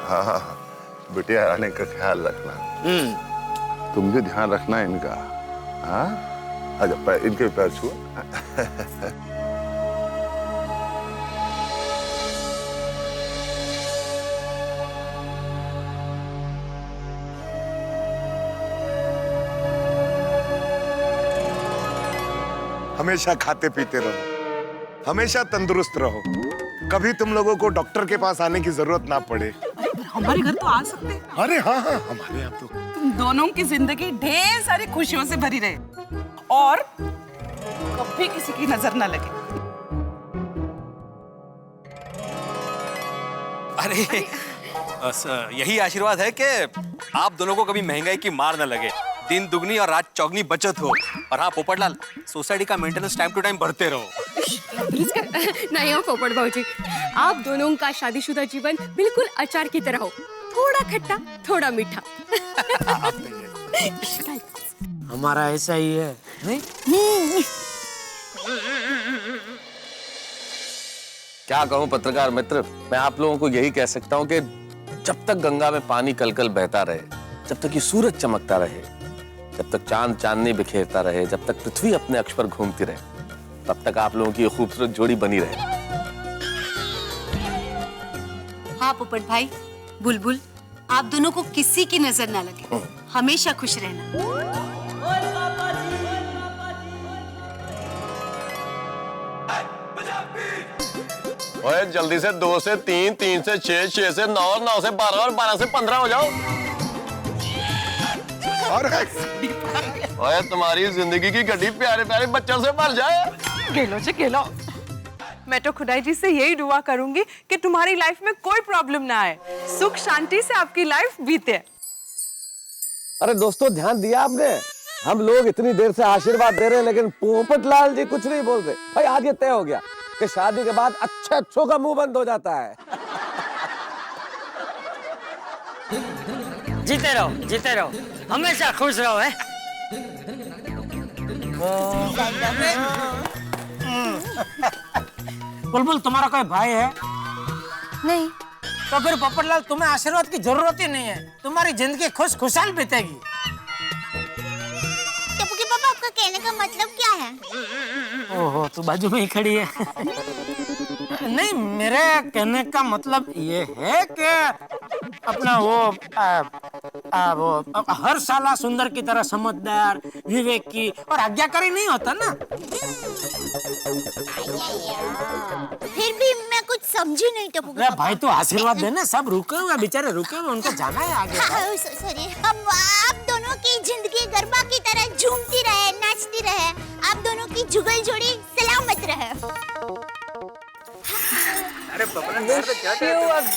हाँ हाँ, बिटिया रानी का ख्याल रखना। तुम भी ध्यान रखना इनका। हाँ, आजा इनके पैर छुओ। हमेशा खाते पीते रहो, हमेशा तंदुरुस्त रहो, कभी तुम लोगों को डॉक्टर के पास आने की जरूरत ना पड़े। हमारे घर तो आ सकते हैं। अरे हाँ हाँ, हमारे यहाँ तो तुम दोनों की जिंदगी ढेर सारी खुशियों से भरी रहे और कभी किसी की नजर ना लगे। अरे बस यही आशीर्वाद है कि आप दोनों को कभी महंगाई की मार न लगे, दिन दुगनी और रात चौगनी बचत हो। और हाँ पोपटलाल, सोसाइटी का मेंटेनेंस टाइम टू टाइम भरते रहो। नहीं हो पोपट भाऊजी, आप दोनों का शादीशुदा जीवन बिल्कुल अचार की तरह हो, थोड़ा खट्टा थोड़ा मीठा। हमारा ऐसा ही है, नहीं? क्या कहूं पत्रकार मित्र, मैं आप लोगों को यही कह सकता हूं कि जब तक गंगा में पानी कलकल बहता रहे, जब तक ये सूरज चमकता रहे, जब तक चांद चांदनी बिखेरता रहे, जब तक पृथ्वी अपने अक्ष पर घूमती रहे, तब तक आप लोगों की ये खूबसूरत जोड़ी बनी रहे। हाँ पोपट भाई, बुलबुल, आप दोनों को किसी की नजर ना लगे, हमेशा खुश रहना। ओए जल्दी से 2 से 3, 3 से 6, 6 से 9, 9 से 12 और 12 से 15 हो जाओ। ओए तुम्हारी जिंदगी की गड्डी प्यारे प्यारे बच्चों से भर जाए। गेलो जी गेलो, मैं तो खुदाई जी से यही दुआ करूंगी कि तुम्हारी लाइफ में कोई प्रॉब्लम ना आए, सुख शांति से आपकी लाइफ बीते। अरे दोस्तों, ध्यान दिया आपने? हम लोग इतनी देर से आशीर्वाद दे रहे हैं, लेकिन पोपटलाल जी कुछ नहीं बोल रहे। भाई आज ये तय हो गया कि शादी के बाद अच्छों का मुंह बंद हो जाता है। जीते रहो, हमेशा खुश रहो है। बुलबुल, तुम्हारा कोई भाई है? नहीं। तो फिर पोपटलाल, तुम्हें आशीर्वाद की जरूरत ही नहीं है, तुम्हारी जिंदगी खुशहाल बीतेगी। टप्पू पापा, आपका कहने का मतलब क्या है? ओहो, तू बाजू में ही खड़ी है। नहीं, मेरे कहने का मतलब ये है कि अपना वो हर साला सुंदर की तरह समझदार, विवेकी और आज्ञाकारी नहीं होता ना। फिर भी मैं कुछ समझी नहीं टप्पू पापा। भाई तू आशीर्वाद देना, सब रुके हुए बेचारे, रुके हुए, उनको जाना है आगे। सॉरी, अब आप दोनों की जिंदगी गरबा की तरह झूमती रहे, नाचती रहे, आप दोनों की जुगल जोड़ी सलामत रहे। अरे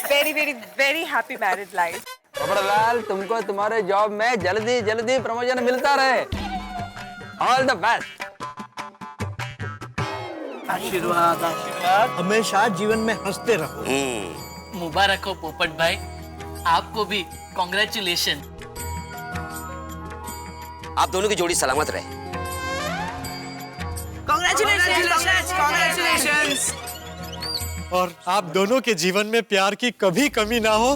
very very very happy married life. Popatlal, तुमको तुम्हारे जॉब में जल्दी जल्दी प्रमोशन मिलता रहे। All the best. आशीर्वाद आशीर्वाद, हमेशा जीवन में हंसते रहो। मुबारक हो पोपट भाई, आपको भी कॉन्ग्रेचुलेशन। आप दोनों की जोड़ी सलामत रहे। Congratulations! और आप दोनों के जीवन में प्यार की कभी कमी ना हो,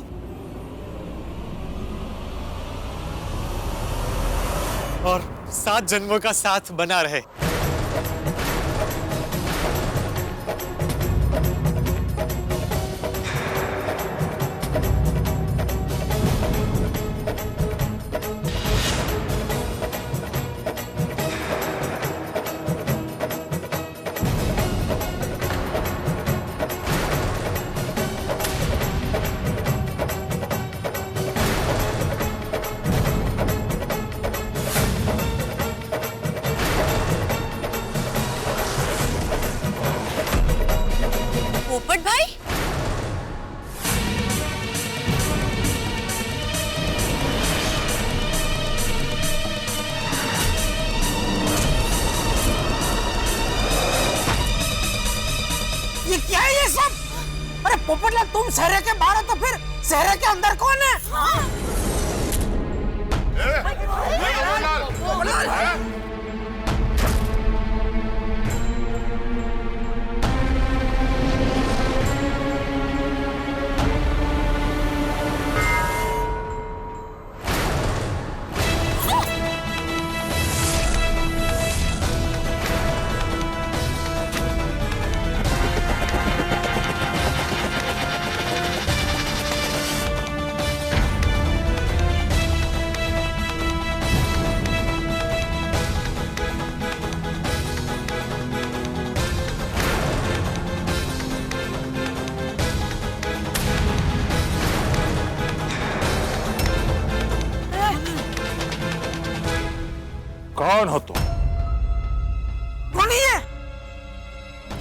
और 7 जन्मों का साथ बना रहे। पोपट भाई, ये क्या है ये सब? अरे पोपटलाल, तुम शहर के बाहर हो तो फिर शहर के अंदर कौन है?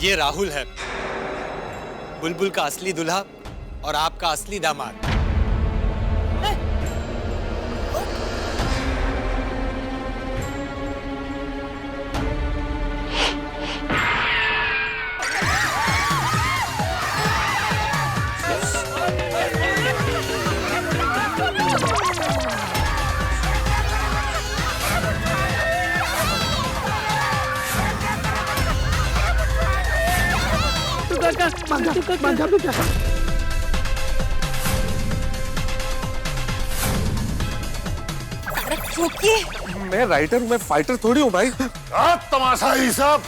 ये राहुल है, बुलबुल का असली दूल्हा और आपका असली दामाद। मैं राइटर हूँ, मैं फाइटर थोड़ी हूँ भाई। तमाशा ही सब।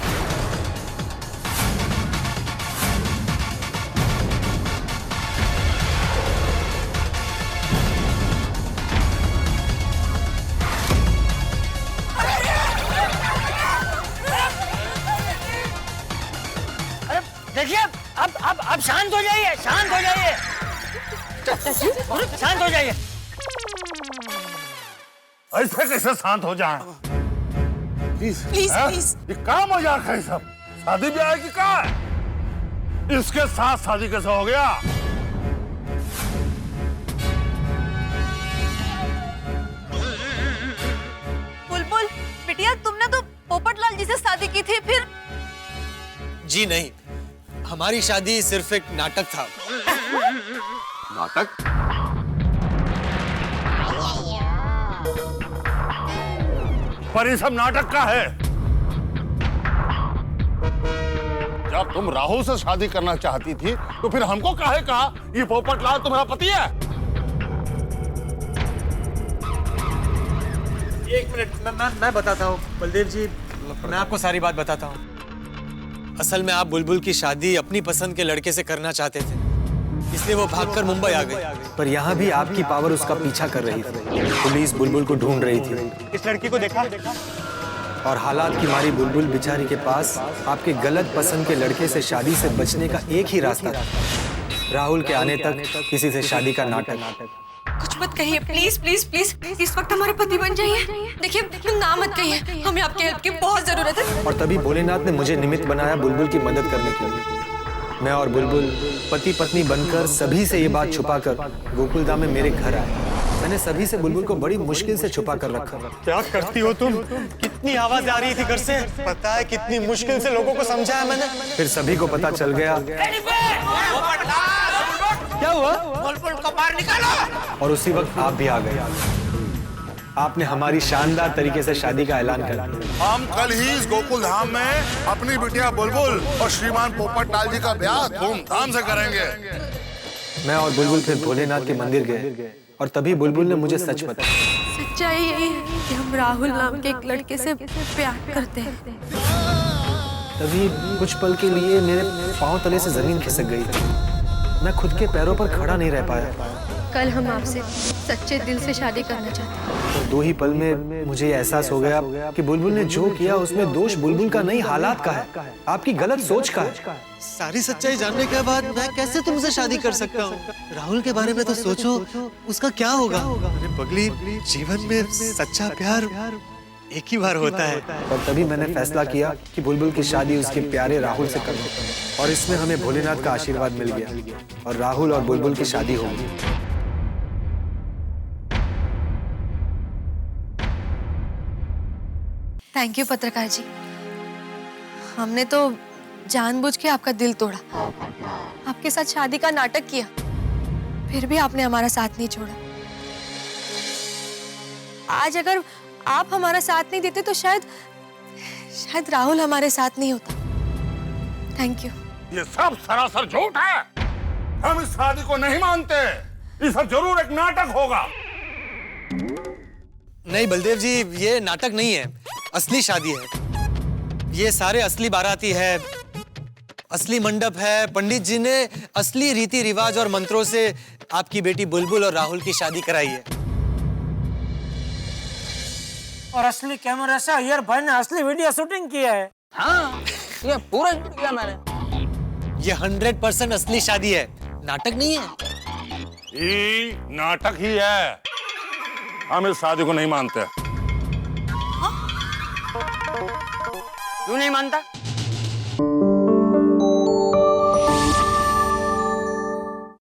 देखिए अब शांत हो जाइए, शांत हो जाइए, शांत हो जाइए। ऐसे कैसे शांत हो जाए? Please please. ये क्या मजाक है सब? शादी ब्याह की क्या है? इसके साथ शादी कैसे हो गया? बुलबुल बिटिया, तुमने तो पोपटलाल जी से शादी की थी, फिर? जी नहीं, हमारी शादी सिर्फ एक नाटक था। नाटक? पर ये सब नाटक का है। जब तुम राहुल से शादी करना चाहती थी तो फिर हमको काहे कहा ये पोपटलाल तुम्हारा पति है? एक मिनट, मैं बताता हूँ बलदेव जी, मैं आपको सारी बात बताता हूँ। असल में आप बुलबुल की शादी अपनी पसंद के लड़के से करना चाहते थे, इसलिए वो भागकर मुंबई आ गए। पर यहाँ भी आपकी पावर उसका पीछा कर रही थी। पुलिस बुलबुल को ढूंढ रही थी। इस लड़की को देखा? और हालात की मारी बुलबुल बेचारी के पास आपके गलत पसंद के लड़के से शादी से बचने का एक ही रास्ता था, राहुल के आने तक किसी से शादी का नाटक। कुछ मत कहिए प्लीज प्लीज प्लीज, इस वक्त हमारे पति बन जाइए। देखिए ना मत कहिए, हमें आपके हेल्प की बहुत जरूरत है। और तभी भोलेनाथ ने मुझे निमित्त बनाया बुलबुल की मदद करने के लिए। मैं और बुलबुल पति पत्नी बनकर सभी से ये बात छुपाकर गोकुलधाम में मेरे घर आए। मैंने सभी से बुलबुल को बड़ी मुश्किल से छुपा कर रखा। क्या करती हो तुम? कितनी आवाज आ रही थी घर से, पता है कितनी मुश्किल से लोगों को समझाया मैंने। फिर सभी को पता चल गया। क्या हुआ? बुलबुल को बाहर निकालो। और उसी वक्त आप भी आ गए। आपने हमारी शानदार तरीके से शादी का ऐलान कर दिया। हम कल ही इस गोकुल धाम में अपनी बिटिया बुलबुल और श्रीमान पोपटलाल जी का ब्याह धूमधाम से करेंगे। मैं और बुलबुल फिर भोलेनाथ के मंदिर गए और तभी बुलबुल ने मुझे सच बताया। सच्चाई यही है कि हम राहुल नाम के एक लड़के से प्यार करते हैं। तभी कुछ पल के लिए मेरे पांव तले से जमीन खिसक गई। मैं खुद के पैरों पर खड़ा नहीं रह पाया। कल हम आपसे सच्चे दिल से शादी करना चाहते हैं। और 2 ही पल में मुझे एहसास हो गया कि बुलबुल ने जो किया उसमें दोष बुलबुल का नहीं, हालात का है, आपकी गलत सोच का है। सारी सच्चाई जानने के बाद मैं कैसे तुमसे शादी कर सकता हूँ? राहुल के बारे में तो सोचो, उसका क्या होगा? अरे पगली, जीवन में सच्चा प्यार एक ही बार होता है। और तभी मैंने फैसला किया कि बुलबुल की शादी उसके प्यारे राहुल से कर दूं। और इसमें हमें भोलेनाथ का आशीर्वाद मिल गया और राहुल और बुलबुल की शादी हो गई। थैंक यू पत्रकार जी, हमने तो जानबूझ के आपका दिल तोड़ा, आपके साथ शादी का नाटक किया, फिर भी आपने हमारा साथ नहीं छोड़ा। आज अगर आप हमारा साथ नहीं देते तो शायद राहुल हमारे साथ नहीं होता। Thank you. ये सब सरासर झूठ है। हम इस शादी को नहीं मानते। ये सब जरूर एक नाटक होगा। नहीं बलदेव जी, ये नाटक नहीं है, असली शादी है। ये सारे असली बाराती है, असली मंडप है। पंडित जी ने असली रीति रिवाज और मंत्रों से आपकी बेटी बुलबुल और राहुल की शादी कराई है। और असली कैमरा से अय्यर भाई ने असली वीडियो शूटिंग किया है। हाँ, ये पूरा शूट किया मैंने। ये 100% असली शादी है, नाटक नहीं है। ये नाटक ही है। हम इस शादी को नहीं मानते। क्यों नहीं मानता?